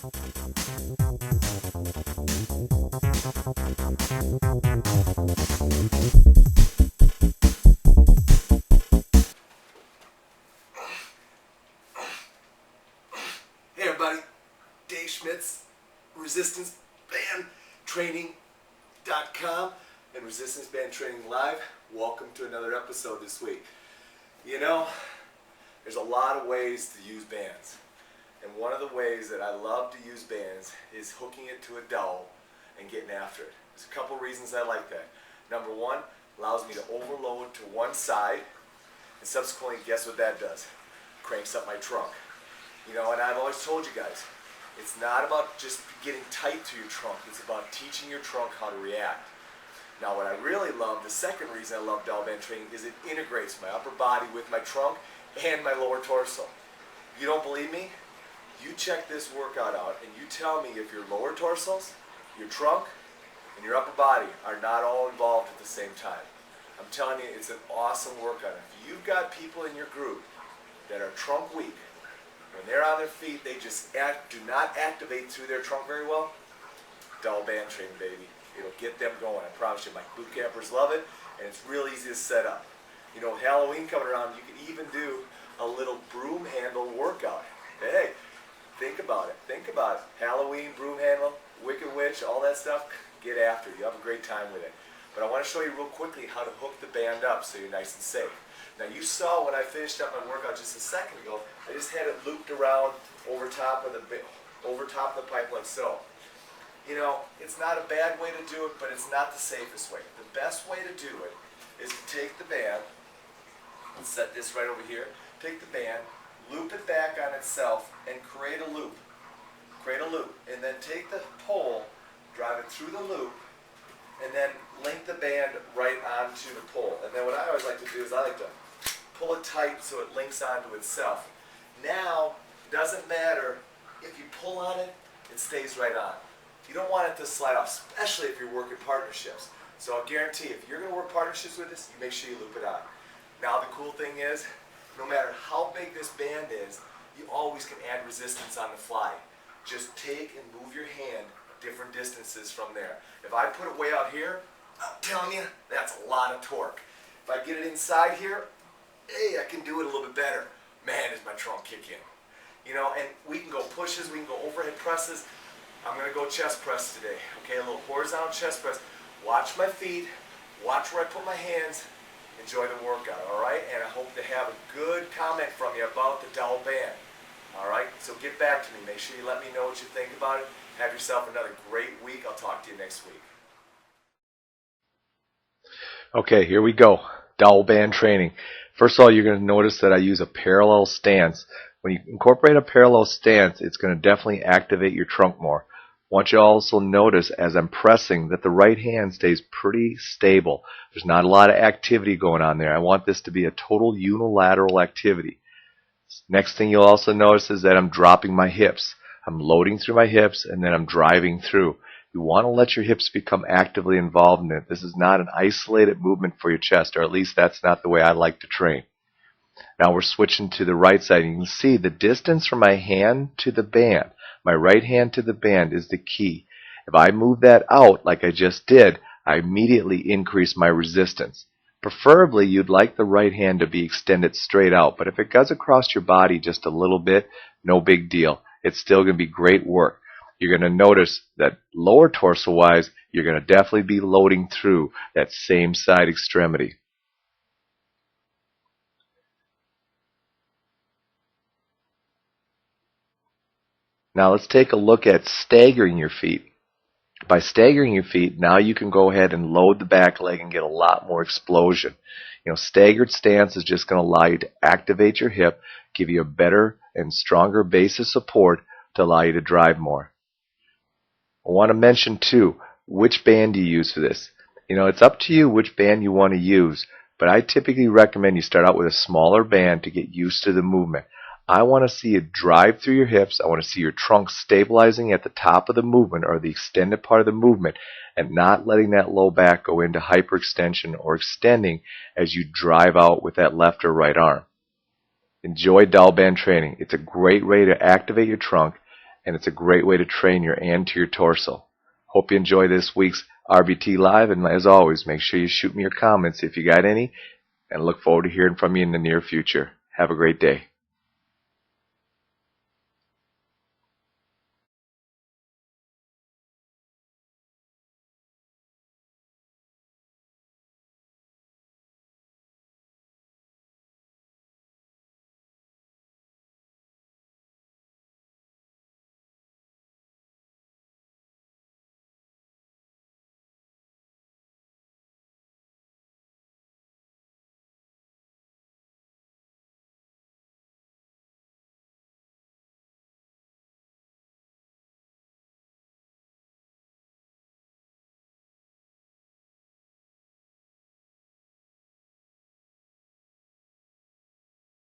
Hey everybody, Dave Schmitz, ResistanceBandTraining.com and Resistance Band Training Live. Welcome to another episode this week. You know, there's a lot of ways to use bands. And one of the ways that I love to use bands is hooking it to a dowel and getting after it. There's a couple reasons I like that. Number one, allows me to overload to one side, and subsequently, guess what that does? Cranks up my trunk. You know, and I've always told you guys, it's not about just getting tight to your trunk, it's about teaching your trunk how to react. Now what I really love, the second reason I love dowel band training, is it integrates my upper body with my trunk and my lower torso. You don't believe me? You check this workout out and you tell me if your lower torsos, your trunk, and your upper body are not all involved at the same time. I'm telling you, it's an awesome workout. If you've got people in your group that are trunk weak, when they're on their feet, they just do not activate through their trunk very well, dowel band training, baby. It'll get them going. I promise you, my boot campers love it, and it's real easy to set up. You know, with Halloween coming around, you can even do a little broom handle workout. Hey, think about it. Think about it. Halloween, broom handle, Wicked Witch, all that stuff, get after it. You have a great time with it. But I want to show you real quickly how to hook the band up so you're nice and safe. Now you saw when I finished up my workout just a second ago, I just had it looped around over top of the pipe like so. You know, it's not a bad way to do it, but it's not the safest way. The best way to do it is to take the band, and set this right over here, take the band, loop it back on itself, and create a loop. Create a loop. And then take the pole, drive it through the loop, and then link the band right onto the pole. And then what I always like to do is I like to pull it tight so it links onto itself. Now, it doesn't matter if you pull on it, it stays right on. You don't want it to slide off, especially if you're working partnerships. So I'll guarantee if you're going to work partnerships with this, you make sure you loop it on. Now the cool thing is, no matter how big this band is, you always can add resistance on the fly. Just take and move your hand different distances from there. If I put it way out here, I'm telling you, that's a lot of torque. If I get it inside here, hey, I can do it a little bit better. Man, does my trunk kick in. You know, and we can go pushes, we can go overhead presses. I'm going to go chest press today. Okay, a little horizontal chest press. Watch my feet, watch where I put my hands, enjoy the workout, all right? And I hope to have a good comment from you about the dowel band. All right, so get back to me. Make sure you let me know what you think about it. Have yourself another great week. I'll talk to you next week. Okay, here we go. Dowel band training. First of all, you're going to notice that I use a parallel stance. When you incorporate a parallel stance, it's going to definitely activate your trunk more. I want you to also notice as I'm pressing that the right hand stays pretty stable. There's not a lot of activity going on there. I want this to be a total unilateral activity. Next thing you'll also notice is that I'm dropping my hips. I'm loading through my hips and then I'm driving through. You want to let your hips become actively involved in it. This is not an isolated movement for your chest, or at least that's not the way I like to train. Now we're switching to the right side. You can see the distance from my hand to the band, my right hand to the band, is the key. If I move that out like I just did, I immediately increase my resistance. Preferably, you'd like the right hand to be extended straight out, but if it goes across your body just a little bit, no big deal. It's still going to be great work. You're going to notice that lower torso-wise, you're going to definitely be loading through that same side extremity. Now let's take a look at staggering your feet. By staggering your feet, now you can go ahead and load the back leg and get a lot more explosion. You know, staggered stance is just going to allow you to activate your hip, give you a better and stronger base of support to allow you to drive more. I want to mention too, which band do you use for this? You know, it's up to you which band you want to use, but I typically recommend you start out with a smaller band to get used to the movement. I want to see you drive through your hips. I want to see your trunk stabilizing at the top of the movement or the extended part of the movement and not letting that low back go into hyperextension or extending as you drive out with that left or right arm. Enjoy dowel band training. It's a great way to activate your trunk and it's a great way to train your anterior torso. Hope you enjoy this week's RBT Live, and as always, make sure you shoot me your comments if you got any, and look forward to hearing from you in the near future. Have a great day.